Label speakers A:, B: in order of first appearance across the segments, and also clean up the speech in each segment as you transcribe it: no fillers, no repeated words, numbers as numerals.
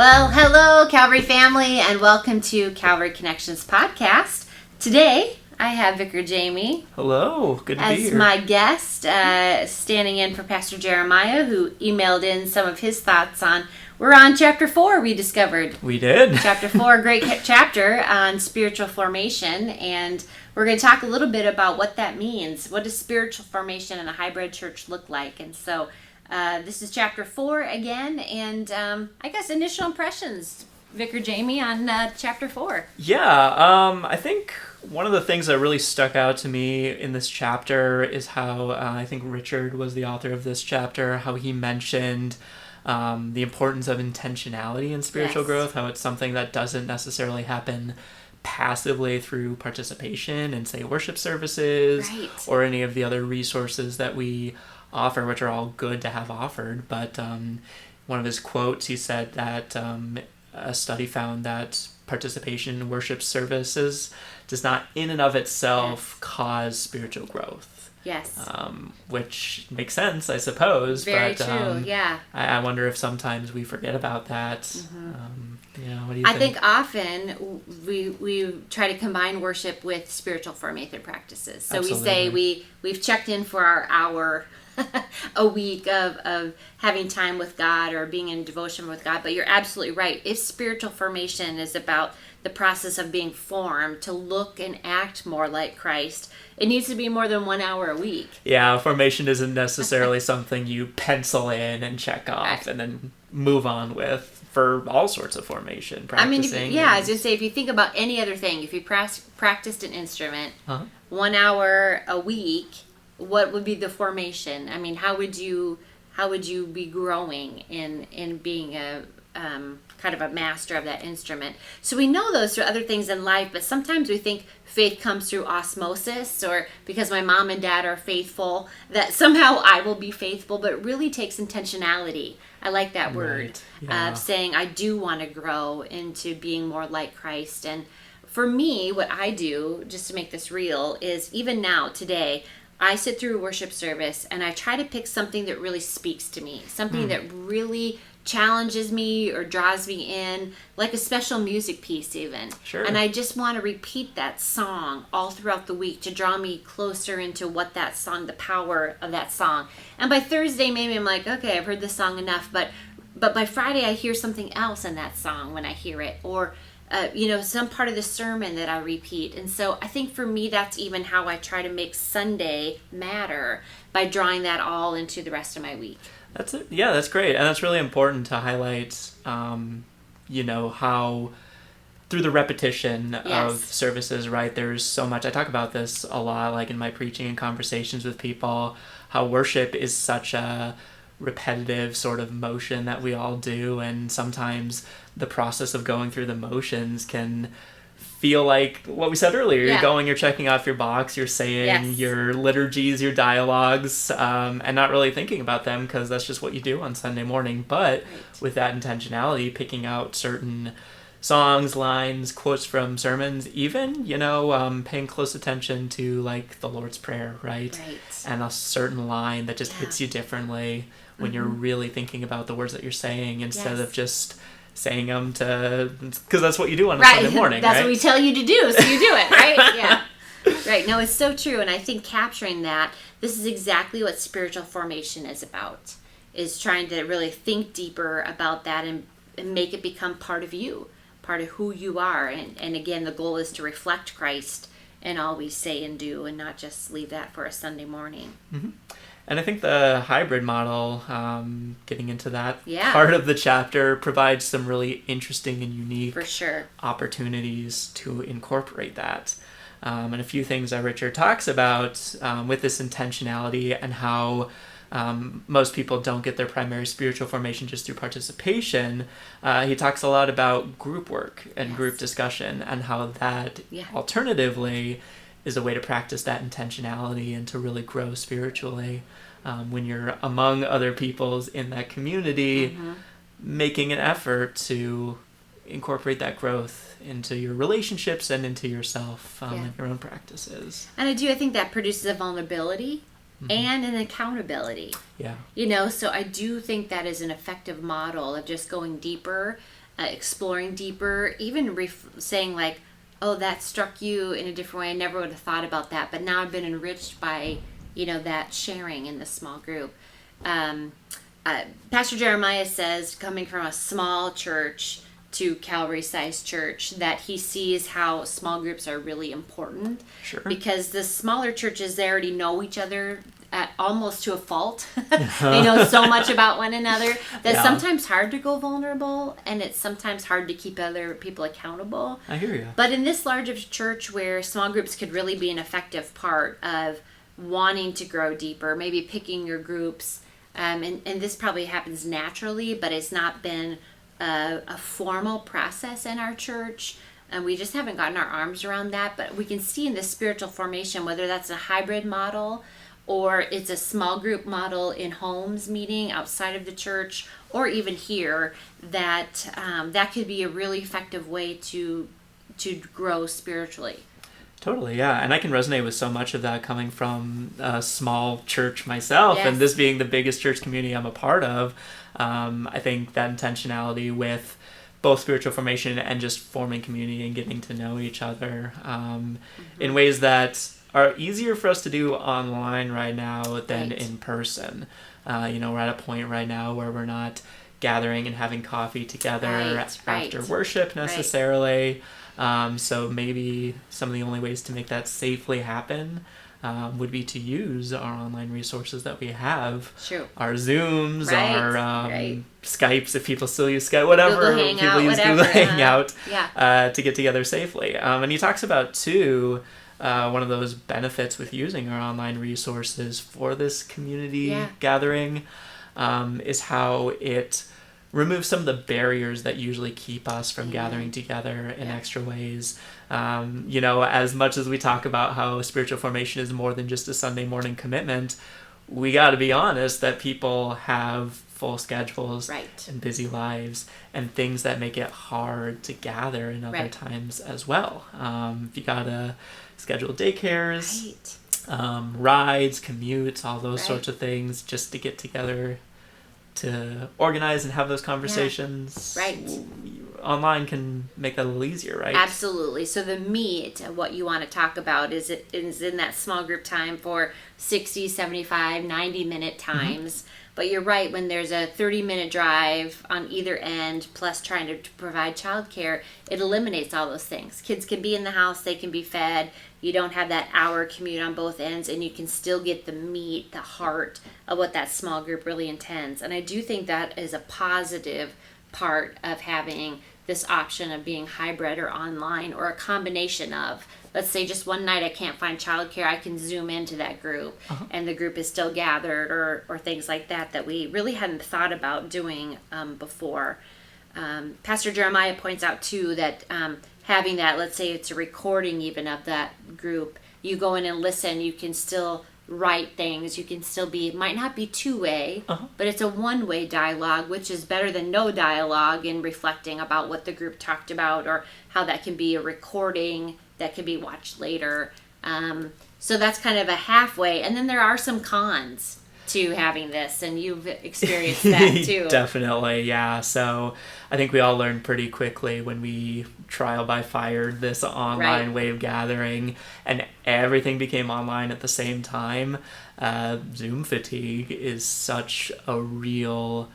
A: Well, hello, Calvary family, and welcome to Calvary Connections podcast. Today, I have Vicar Jami.
B: Hello, good to be here.
A: As my guest, standing in for Pastor Jeremiah, who emailed in some of his thoughts on. We're on chapter 4, we discovered.
B: We did.
A: Chapter 4, a great chapter on spiritual formation, and we're going to talk a little bit about what that means. What does spiritual formation in a hybrid church look like? And so, this is chapter 4 again, and I guess initial impressions, Vicar Jami, on chapter 4.
B: Yeah, I think one of the things that really stuck out to me in this chapter is how I think Richard was the author of this chapter, how he mentioned the importance of intentionality in spiritual growth, how it's something that doesn't necessarily happen passively through participation in, say, worship services or any of the other resources that we offer, which are all good to have offered. But one of his quotes, he said that a study found that participation in worship services does not in and of itself cause spiritual growth.
A: Yes.
B: Which makes sense, I suppose.
A: Very
B: but,
A: true, yeah.
B: I wonder if sometimes we forget about that. Mm-hmm. What do you think?
A: I think often we try to combine worship with spiritual formative practices. So
B: Absolutely.
A: We say we've checked in for our hour a week of having time with God or being in devotion with God. But you're absolutely right. If spiritual formation is about the process of being formed to look and act more like Christ, it needs to be more than 1 hour a week.
B: Yeah, formation isn't necessarily something you pencil in and check off and then move on with for all sorts of formation, practicing.
A: I was going to say, if you think about any other thing, if you practiced an instrument 1 hour a week, what would be the formation? I mean, how would you be growing in being a kind of a master of that instrument? So we know those through other things in life, but sometimes we think faith comes through osmosis, or because my mom and dad are faithful, that somehow I will be faithful, but it really takes intentionality. I like that word, saying I do want to grow into being more like Christ. And for me, what I do, just to make this real, is even now, today, I sit through a worship service and I try to pick something that really speaks to me, something that really challenges me or draws me in, like a special music piece even.
B: Sure.
A: And I just want to repeat that song all throughout the week to draw me closer into what that song, the power of that song. And by Thursday, maybe I'm like, okay, I've heard this song enough, but by Friday I hear something else in that song when I hear it, or some part of the sermon that I repeat. And so I think for me, that's even how I try to make Sunday matter, by drawing that all into the rest of my week.
B: That's it. Yeah, that's great. And that's really important to highlight, how through the repetition of services, right, there's so much. I talk about this a lot, like in my preaching and conversations with people, how worship is such a repetitive sort of motion that we all do, and sometimes the process of going through the motions can feel like what we said earlier. You're checking off your box, you're saying your liturgies, your dialogues, and not really thinking about them because that's just what you do on Sunday morning. But with that intentionality, picking out certain songs, lines, quotes from sermons, even, paying close attention to like the Lord's Prayer, right? And a certain line that just hits you differently when you're really thinking about the words that you're saying instead of just saying them because that's what you do on a Sunday morning,
A: That's what we tell you to do, so you do it, right? Yeah. Right. No, it's so true. And I think capturing that, this is exactly what spiritual formation is about, is trying to really think deeper about that and make it become part of you, part of who you are. And again, the goal is to reflect Christ in all we say and do, and not just leave that for a Sunday morning.
B: Mm-hmm. And I think the hybrid model, getting into that part of the chapter, provides some really interesting and unique opportunities to incorporate that. And a few things that Richard talks about with this intentionality and how most people don't get their primary spiritual formation just through participation. He talks a lot about group work and group discussion, and how that alternatively is a way to practice that intentionality and to really grow spiritually when you're among other peoples in that community, making an effort to incorporate that growth into your relationships and into yourself and your own practices.
A: And I think that produces a vulnerability and an accountability.
B: Yeah.
A: So I do think that is an effective model of just going deeper exploring deeper, even saying like, oh, that struck you in a different way. I never would have thought about that, but now I've been enriched by, that sharing in the small group. Pastor Jeremiah says, coming from a small church to Calvary-sized church, that he sees how small groups are really important.
B: Sure.
A: Because the smaller churches, they already know each other almost to a fault. They know so much about one another that it's sometimes hard to go vulnerable, and it's sometimes hard to keep other people accountable.
B: I hear you.
A: But in this large of a church where small groups could really be an effective part of wanting to grow deeper, maybe picking your groups, and this probably happens naturally, but it's not been a formal process in our church, and we just haven't gotten our arms around that. But we can see in the spiritual formation, whether that's a hybrid model or it's a small group model in homes meeting outside of the church, or even here, that that could be a really effective way to grow spiritually.
B: Totally, yeah. And I can resonate with so much of that coming from a small church myself, and this being the biggest church community I'm a part of. I think that intentionality with both spiritual formation and just forming community and getting to know each other in ways that are easier for us to do online right now than in person. We're at a point right now where we're not gathering and having coffee together after worship necessarily. So maybe some of the only ways to make that safely happen would be to use our online resources that we have.
A: True.
B: Our Zooms, our Skypes, if people still use Skype, whatever.
A: Google Hangout,
B: Google Hangout to get together safely. And he talks about, too, one of those benefits with using our online resources for this community gathering is how it remove some of the barriers that usually keep us from gathering together in extra ways. As much as we talk about how spiritual formation is more than just a Sunday morning commitment, we got to be honest that people have full schedules and busy lives and things that make it hard to gather in other times as well. You got to schedule daycares, rides, commutes, all those sorts of things just to get together to organize and have those conversations. Online can make that a little easier, right?
A: Absolutely. So the meat, what you want to talk about is in that small group time for 60, 75, 90-minute times. But you're right, when there's a 30-minute drive on either end, plus trying to provide childcare, it eliminates all those things. Kids can be in the house, they can be fed. You don't have that hour commute on both ends, and you can still get the meat, the heart of what that small group really intends. And I do think that is a positive part of having this option of being hybrid or online, or a combination of, let's say just one night I can't find childcare, I can Zoom into that group and the group is still gathered, or things like that we really hadn't thought about doing before. Pastor Jeremiah points out too that having that, let's say it's a recording even of that group, you go in and listen, you can still write things, you can still be, it might not be two-way, but it's a one-way dialogue, which is better than no dialogue in reflecting about what the group talked about, or how that can be a recording that can be watched later. So that's kind of a halfway. And then there are some cons to having this, and you've experienced that too.
B: Definitely, yeah. So I think we all learned pretty quickly when we trial by fired this online way of gathering, and everything became online at the same time. Zoom fatigue is such a real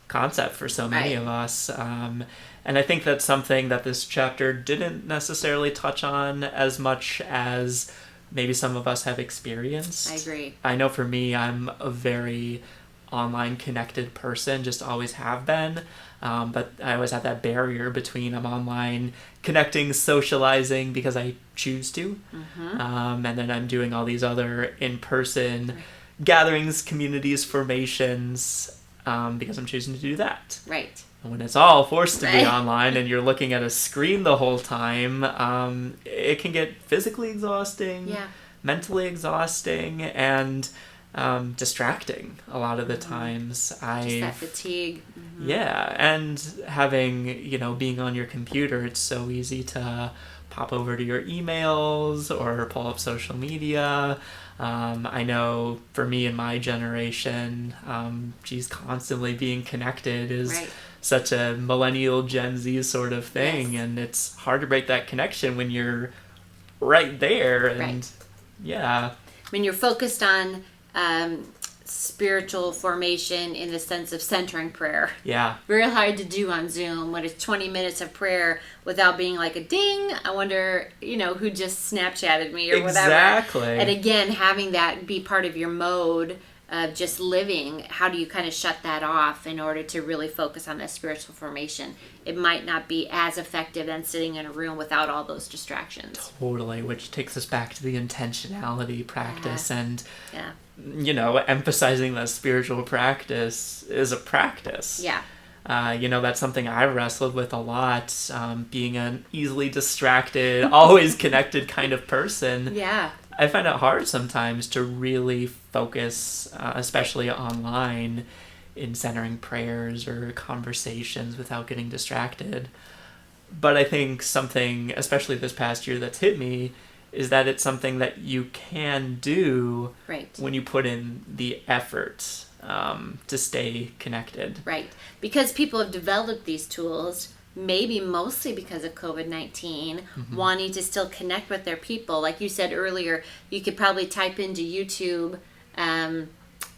B: concept for so many of us. And I think that's something that this chapter didn't necessarily touch on as much as maybe some of us have experienced.
A: I agree.
B: I know for me, I'm a very online connected person, just always have been. But I always have that barrier between I'm online connecting, socializing because I choose to. And then I'm doing all these other in-person gatherings, communities, formations, because I'm choosing to do that.
A: Right.
B: And when it's all forced to be online and you're looking at a screen the whole time, it can get physically exhausting, mentally exhausting, and distracting a lot of the times.
A: Just that fatigue.
B: Yeah, and having, being on your computer, it's so easy to pop over to your emails or pull up social media. I know for me and my generation, constantly being connected is such a millennial Gen Z sort of thing,
A: Yes.
B: and it's hard to break that connection when you're right there. And
A: Right.
B: yeah,
A: When you're focused on spiritual formation in the sense of centering prayer.
B: yeah,
A: Very hard to do on Zoom when it's 20 minutes of prayer without being like a ding. I wonder, who just Snapchatted me or whatever.
B: exactly.
A: And again, having that be part of your mode of just living, how do you kind of shut that off in order to really focus on that spiritual formation? It might not be as effective than sitting in a room without all those distractions.
B: Totally, which takes us back to the intentionality practice and,
A: Yeah.
B: Emphasizing that spiritual practice is a practice.
A: Yeah.
B: That's something I've wrestled with a lot, being an easily distracted, always connected kind of person.
A: Yeah.
B: I find it hard sometimes to really focus, especially online, in centering prayers or conversations without getting distracted. But I think something, especially this past year, that's hit me is that it's something that you can do
A: Right.
B: when you put in the effort to stay connected.
A: Right. Because people have developed these tools, maybe mostly because of COVID-19, wanting to still connect with their people. Like you said earlier, you could probably type into YouTube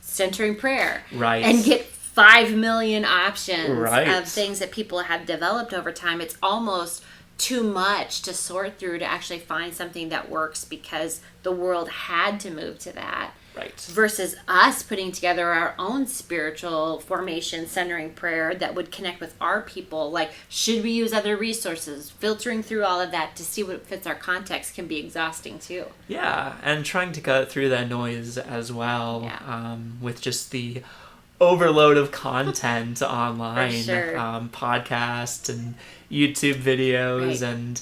A: centering prayer.
B: Right.
A: And get 5 million options
B: Right.
A: of things that people have developed over time. It's almost too much to sort through to actually find something that works because the world had to move to that.
B: Right.
A: Versus us putting together our own spiritual formation centering prayer that would connect with our people. Like, should we use other resources? Filtering through all of that to see what fits our context can be exhausting too.
B: Yeah, and trying to cut through that noise as well,
A: Yeah.
B: with just the overload of content online,
A: For sure.
B: podcasts and YouTube videos,
A: Right.
B: and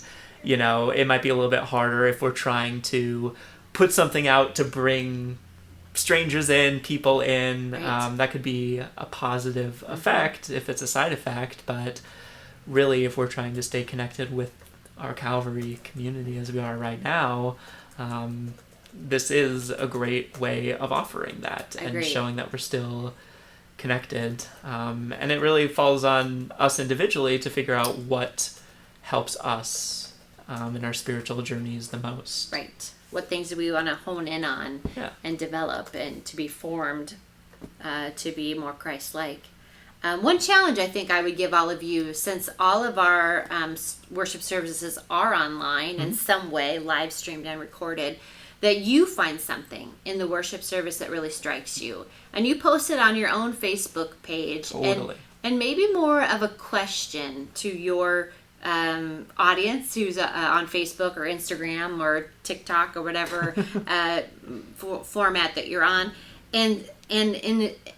B: it might be a little bit harder if we're trying to put something out to bring strangers in, people in.
A: Right.
B: That could be a positive effect if it's a side effect, but really if we're trying to stay connected with our Calvary community as we are right now, this is a great way of offering that and
A: Agreed.
B: showing that we're still connected. And it really falls on us individually to figure out what helps us in our spiritual journeys the most.
A: Right. What things do we want to hone in on and develop and to be formed to be more Christ-like? One challenge I think I would give all of you, since all of our worship services are online in some way, live streamed and recorded, that you find something in the worship service that really strikes you. And you post it on your own Facebook page.
B: Totally.
A: And maybe more of a question to your audience who's on Facebook or Instagram or TikTok or whatever format that you're on. And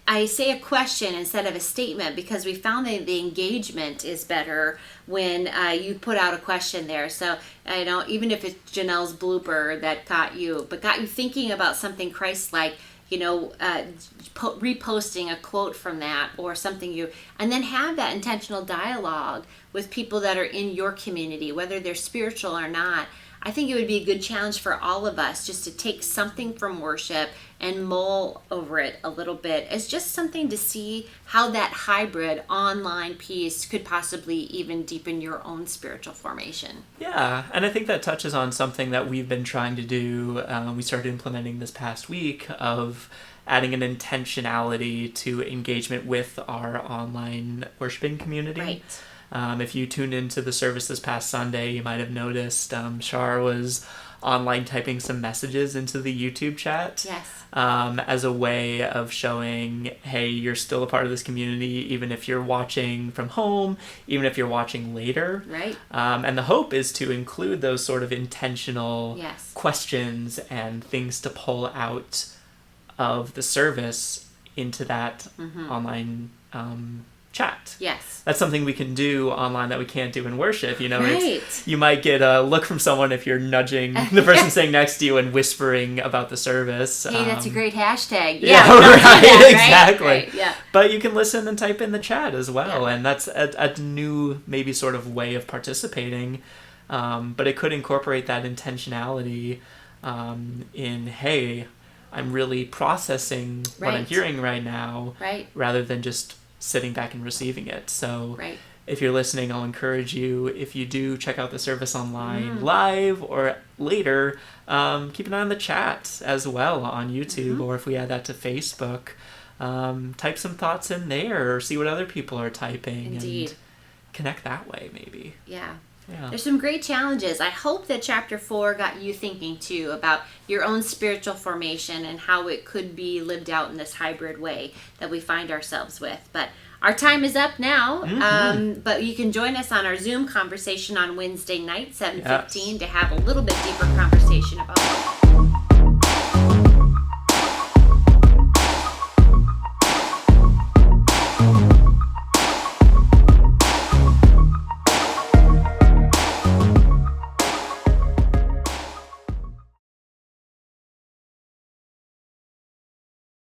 A: I say a question instead of a statement because we found that the engagement is better when you put out a question there. So even if it's Genelle's blooper that got you thinking about something Christ-like, reposting a quote from that or something and then have that intentional dialogue with people that are in your community, whether they're spiritual or not. I think it would be a good challenge for all of us just to take something from worship and mull over it a little bit as just something to see how that hybrid online piece could possibly even deepen your own spiritual formation.
B: Yeah, and I think that touches on something that we've been trying to do. We started implementing this past week of adding an intentionality to engagement with our online worshiping community.
A: Right.
B: If you tuned into the service this past Sunday, you might have noticed Shar was online typing some messages into the YouTube chat.
A: Yes.
B: As a way of showing, hey, you're still a part of this community, even if you're watching from home, even if you're watching later.
A: Right.
B: And the hope is to include those sort of intentional questions and things to pull out of the service into that online chat.
A: Yes.
B: That's something we can do online that we can't do in worship.
A: Right.
B: You might get a look from someone if you're nudging the person sitting next to you and whispering about the service.
A: Hey, that's a great hashtag.
B: Yeah,
A: we don't do
B: right,
A: that,
B: exactly.
A: Right, yeah.
B: But you can listen and type in the chat as well, and that's a new maybe sort of way of participating. But it could incorporate that intentionality in, hey, I'm really processing what I'm hearing right now, rather than just sitting back and receiving it. So
A: right.
B: if you're listening, I'll encourage you, if you do check out the service online live or later, keep an eye on the chat as well on YouTube, or if we add that to Facebook, type some thoughts in there or see what other people are typing.
A: Indeed.
B: And connect that way, maybe.
A: Yeah.
B: Yeah.
A: There's some great challenges. I hope that chapter 4 got you thinking too about your own spiritual formation and how it could be lived out in this hybrid way that we find ourselves with. But our time is up now, but you can join us on our Zoom conversation on Wednesday night, 7:15, to have a little bit deeper conversation about